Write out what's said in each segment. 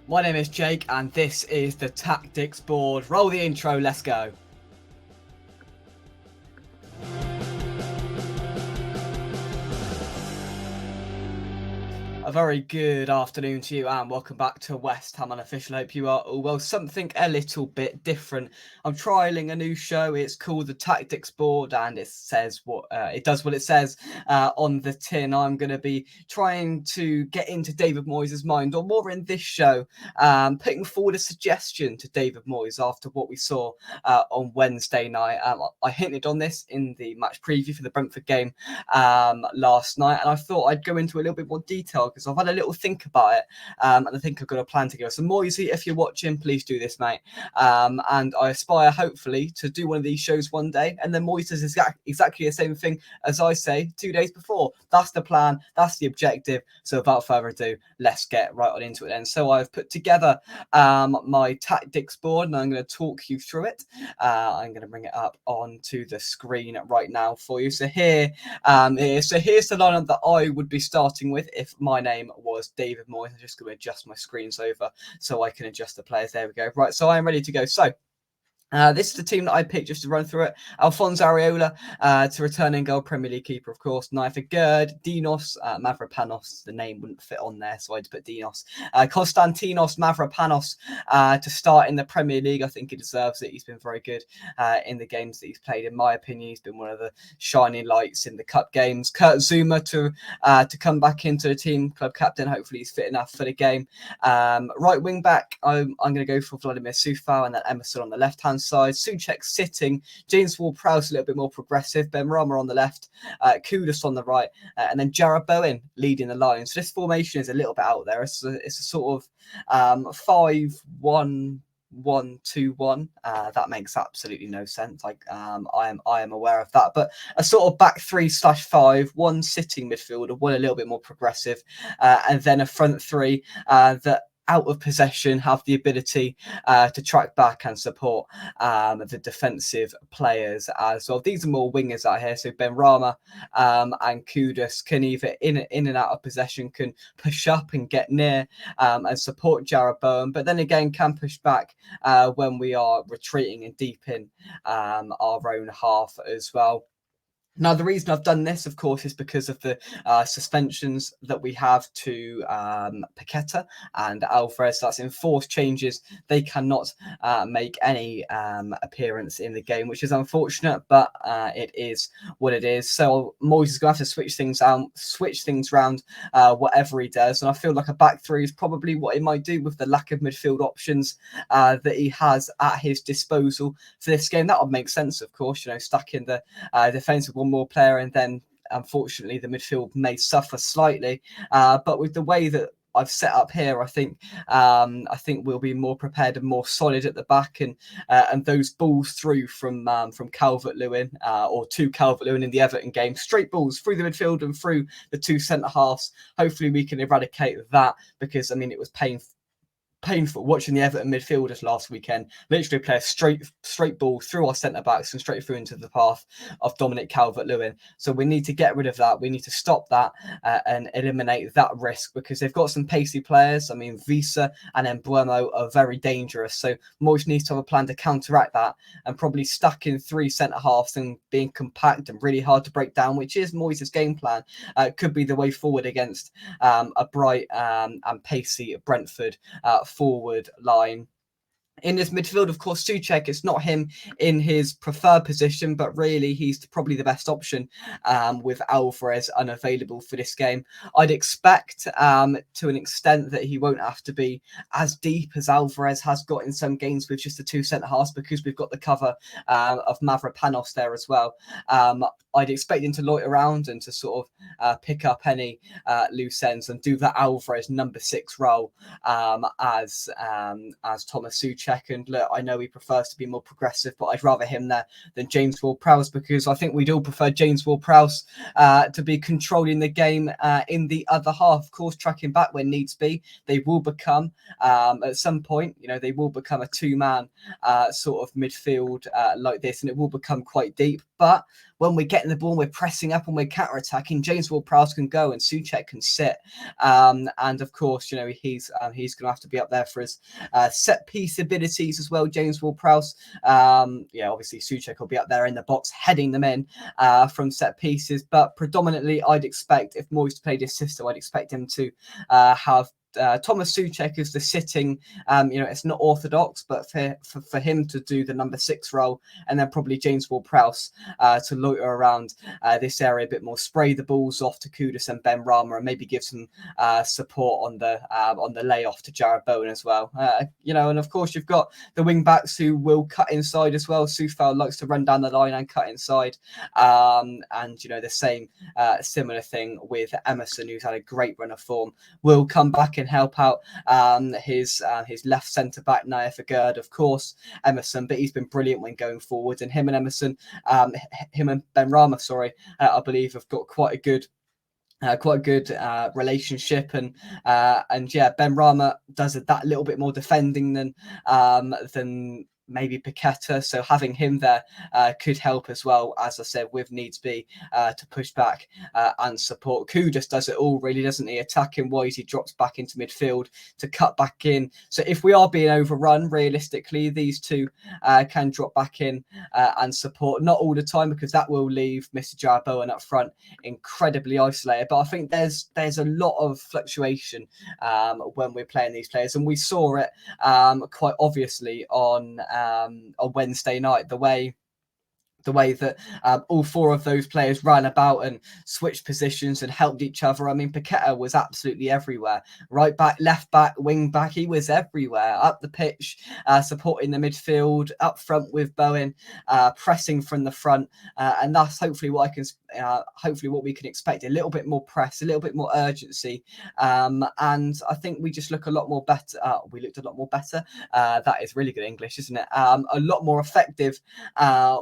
My name is Jake, and this is the Tactics Board. Roll the intro, let's go. A very good afternoon to you and welcome back to West Ham Unofficial. Hope you are all well. Something a little bit different. I'm trialing a new show. It's called the Tactics Board and it says it does what it says on the tin. I'm going to be trying to get into David Moyes' mind, or more in this show, putting forward a suggestion to David Moyes after what we saw on Wednesday night. I hinted on this in the match preview for the Brentford game last night, and I thought I'd go into a little bit more detail because I've had a little think about it, and I think I've got a plan to go. So Moisey, if you're watching, please do this, mate. And I aspire, hopefully, to do one of these shows one day, and then Moyes does exactly the same thing as I say 2 days before. That's the plan. That's the objective. So without further ado, let's get right on into it then. So I've put together my tactics board, and I'm going to talk you through it. I'm going to bring it up onto the screen right now for you. So here's the lineup that I would be starting with if my name was David Moyes. I'm just going to adjust my screens over so I can adjust the players. There we go. Right, so I am ready to go. So this is the team that I picked just to run through it. Alphonse Areola to return in goal, Premier League keeper, of course. Naifa Gerd, Dinos, Mavropanos. The name wouldn't fit on there, so I had to put Dinos. Konstantinos Mavropanos to start in the Premier League. I think he deserves it. He's been very good in the games that he's played. In my opinion, he's been one of the shining lights in the cup games. Kurt Zuma to come back into the team, club captain. Hopefully, he's fit enough for the game. Right wing back, I'm going to go for Vladimir Soufal and then Emerson on the left hand side. Souček sitting, James Ward-Prowse a little bit more progressive, Ben Rama on the left, Kudus on the right, and then Jarrod Bowen leading the line. So this formation is a little bit out there. It's a sort of 5-1-1-2-1. That makes absolutely no sense. I am aware of that, but a sort of back 3/5, one sitting midfielder, one a little bit more progressive, and then a front three that out of possession have the ability to track back and support the defensive players as well. These are more wingers out here. So Ben Rama and Kudus can either in and out of possession can push up and get near and support Jarrod Bowen, but then again can push back when we are retreating and deep in our own half as well. Now, the reason I've done this, of course, is because of the suspensions that we have to Paqueta and Alvarez. That's enforced changes. They cannot make any appearance in the game, which is unfortunate, but it is what it is. So Moyes is going to have to switch things around, whatever he does. And I feel like a back three is probably what he might do with the lack of midfield options that he has at his disposal for this game. That would make sense, of course, stacking the defensive one more player, and then unfortunately the midfield may suffer slightly. But with the way that I've set up here, I think we'll be more prepared and more solid at the back, and those balls through from Calvert-Lewin or to Calvert-Lewin in the Everton game, straight balls through the midfield and through the two centre halves. Hopefully we can eradicate that, because it was painful watching the Everton midfielders last weekend literally play a straight ball through our centre backs and straight through into the path of Dominic Calvert-Lewin. So we need to get rid of that. We need to stop that and eliminate that risk, because they've got some pacey players. Visa and Mbeumo are very dangerous. So Moyes needs to have a plan to counteract that, and probably stuck in three centre halves and being compact and really hard to break down, which is Moyes' game plan, could be the way forward against a bright and pacey Brentford forward line. In this midfield, of course, Souček, it's not him in his preferred position, but really he's probably the best option with Alvarez unavailable for this game. I'd expect to an extent that he won't have to be as deep as Alvarez has got in some games with just the two centre-halves, because we've got the cover of Mavropanos there as well. I'd expect him to loiter around and to sort of pick up any loose ends and do that Alvarez number 6 role as Thomas Souček. And look, I know he prefers to be more progressive, but I'd rather him there than James Ward-Prowse, because I think we'd all prefer James Ward-Prowse to be controlling the game in the other half. Of course, tracking back when needs be. They will become, at some point, they will become a two-man sort of midfield like this, and it will become quite deep. But when we're getting the ball, we're pressing up and we're counter-attacking, James Ward-Prowse can go and Souček can sit. And of course, you know, he's going to have to be up there for his set-piece abilities as well, James Ward-Prowse. Yeah, obviously Souček will be up there in the box, heading them in from set pieces. But predominantly, I'd expect, if Moyes played his system, I'd expect him to have Thomas Souček is the sitting, you know, it's not orthodox, but for him to do the number 6 role, and then probably James Ward-Prowse to loiter around this area a bit more, spray the balls off to Kudus and Ben Rama, and maybe give some support on the layoff to Jared Bowen as well. You know, and of course you've got the wing backs who will cut inside as well. Soufal likes to run down the line and cut inside, and you know, the same similar thing with Emerson, who's had a great run of form, will come back and help out his left centre back Naya Fagerd, of course, Emerson, but he's been brilliant when going forward, and him and Emerson, him and Ben Rama, sorry, I believe have got quite a good relationship, and yeah, Ben Rama does that little bit more defending than maybe Paqueta, so having him there could help as well, as I said, with needs be to push back and support. Kudus does it all, really, doesn't he? Attacking wise, he drops back into midfield to cut back in. So if we are being overrun, realistically, these two can drop back in and support. Not all the time, because that will leave Mr. Jared Bowen up front incredibly isolated. But I think there's a lot of fluctuation when we're playing these players, and we saw it quite obviously on Wednesday night, the way that all 4 of those players ran about and switched positions and helped each other. I mean, Paqueta was absolutely everywhere. Right back, left back, wing back, he was everywhere. Up the pitch, supporting the midfield, up front with Bowen, pressing from the front. And that's hopefully what we can expect. A little bit more press, a little bit more urgency. And I think we just look a lot more better. We looked a lot more better. That is really good English, isn't it? A lot more effective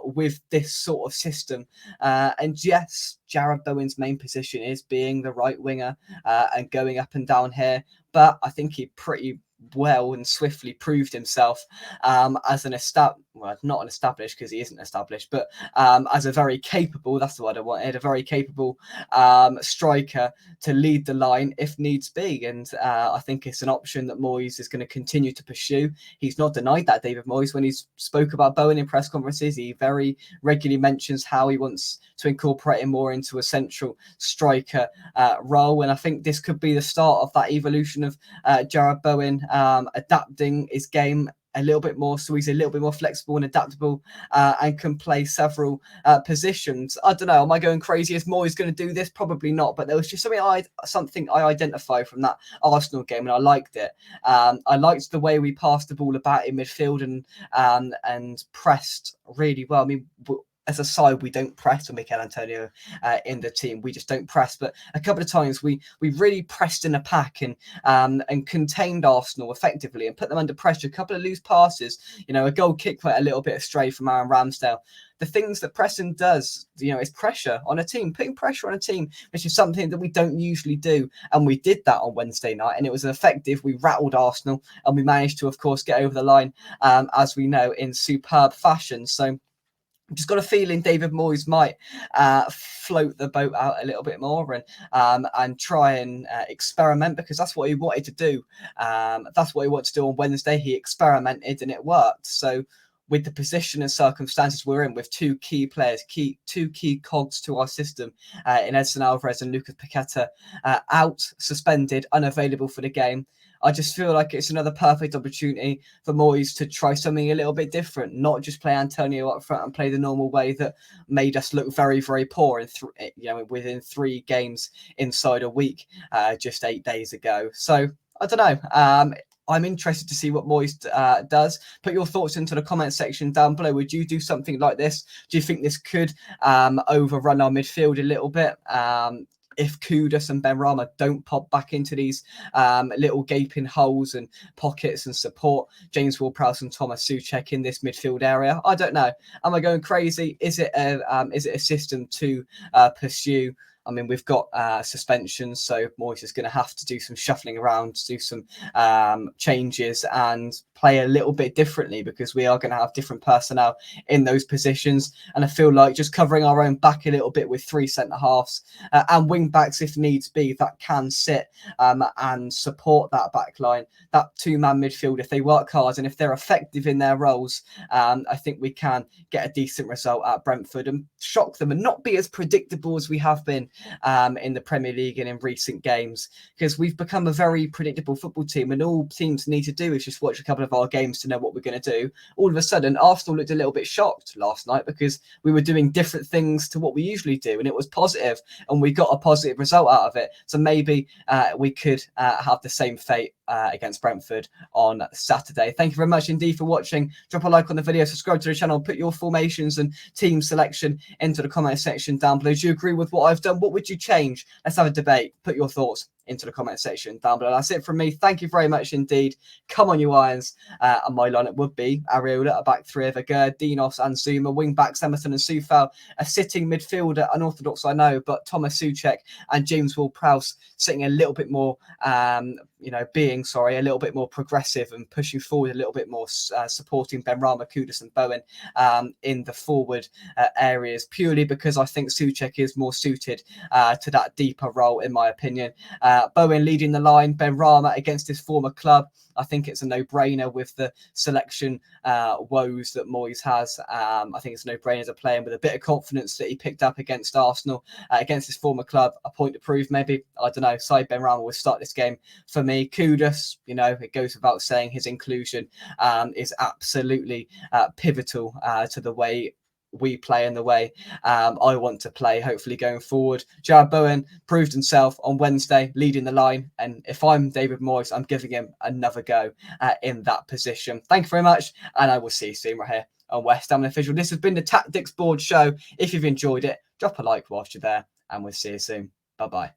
with this sort of system. And yes, Jared Bowen's main position is being the right winger and going up and down here. But I think he pretty well and swiftly proved himself as not an established, because he isn't established, but as a very capable, that's the word I wanted, a very capable striker to lead the line if needs be. And I think it's an option that Moyes is going to continue to pursue. He's not denied that, David Moyes, when he spoke about Bowen in press conferences. He very regularly mentions how he wants to incorporate him more into a central striker role. And I think this could be the start of that evolution of Jared Bowen adapting his game a little bit more, so he's a little bit more flexible and adaptable and can play several positions. I don't know, am I going crazy? Is Moyes going to do this? Probably not, but there was just something I identified from that Arsenal game, and I liked it. I liked the way we passed the ball about in midfield and pressed really well. I mean, as a side, we don't press with Mikel Antonio in the team. We just don't press. But a couple of times we really pressed in a pack and contained Arsenal effectively and put them under pressure. A couple of loose passes, you know, a goal kick went a little bit astray from Aaron Ramsdale. The things that pressing does, you know, is pressure on a team, putting pressure on a team, which is something that we don't usually do. And we did that on Wednesday night, and it was effective. We rattled Arsenal, and we managed to, of course, get over the line, as we know, in superb fashion. So I've just got a feeling David Moyes might float the boat out a little bit more and try and experiment, because that's what he wanted to do. That's what he wanted to do on Wednesday. He experimented and it worked. So with the position and circumstances we're in, with 2 key players, two key cogs to our system in Edson Alvarez and Lucas Paqueta out, suspended, unavailable for the game, I just feel like it's another perfect opportunity for Moyes to try something a little bit different, not just play Antonio up front and play the normal way that made us look very, very poor within 3 games inside a week just 8 days ago. So I don't know. I'm interested to see what Moyes does. Put your thoughts into the comment section down below. Would you do something like this? Do you think this could overrun our midfield a little bit? If Kudus and Ben Rama don't pop back into these little gaping holes and pockets and support James Ward-Prowse and Thomas Souček in this midfield area, I don't know. Am I going crazy? Is it a system to pursue? I mean, we've got suspensions, so Moyes is going to have to do some shuffling around, do some changes, and play a little bit differently, because we are going to have different personnel in those positions. And I feel like just covering our own back a little bit with 3 centre halves and wing backs, if needs be, that can sit and support that back line, that 2-man midfield. If they work hard and if they're effective in their roles, I think we can get a decent result at Brentford and shock them and not be as predictable as we have been in the Premier League and in recent games, because we've become a very predictable football team, and all teams need to do is just watch a couple of our games to know what we're going to do. All of a sudden, Arsenal looked a little bit shocked last night because we were doing different things to what we usually do, and it was positive, and we got a positive result out of it. So maybe we could have the same fate against Brentford on Saturday. Thank you very much indeed for watching. Drop a like on the video, subscribe to the channel, put your formations and team selection into the comment section down below. Do you agree with what I've done? What would you change? Let's have a debate. Put your thoughts into the comment section down below. That's it from me. Thank you very much indeed. Come on, you Irons. And my lineup would be Areola, a back three of Agüero, Dinos and Zuma, wing backs Emerson and Soufal, a sitting midfielder, unorthodox I know, but Thomas Souček and James Ward-Prowse sitting a little bit more, being a little bit more progressive and pushing forward a little bit more, supporting Benrahma, Kudus and Bowen in the forward areas, purely because I think Souček is more suited to that deeper role, in my opinion. Bowen leading the line, Benrahma against his former club. I think it's a no-brainer with the selection woes that Moyes has. I think it's a no-brainer to play him with a bit of confidence that he picked up against Arsenal, against his former club. A point to prove, maybe. I don't know. Said Benrahma will start this game for me. Kudus, it goes without saying, his inclusion is absolutely pivotal to the way we play and the way I want to play, hopefully going forward. Jarrod Bowen proved himself on Wednesday, leading the line. And if I'm David Moyes, I'm giving him another go in that position. Thank you very much. And I will see you soon right here on West Ham Official. This has been the Tactics Board Show. If you've enjoyed it, drop a like whilst you're there, and we'll see you soon. Bye-bye.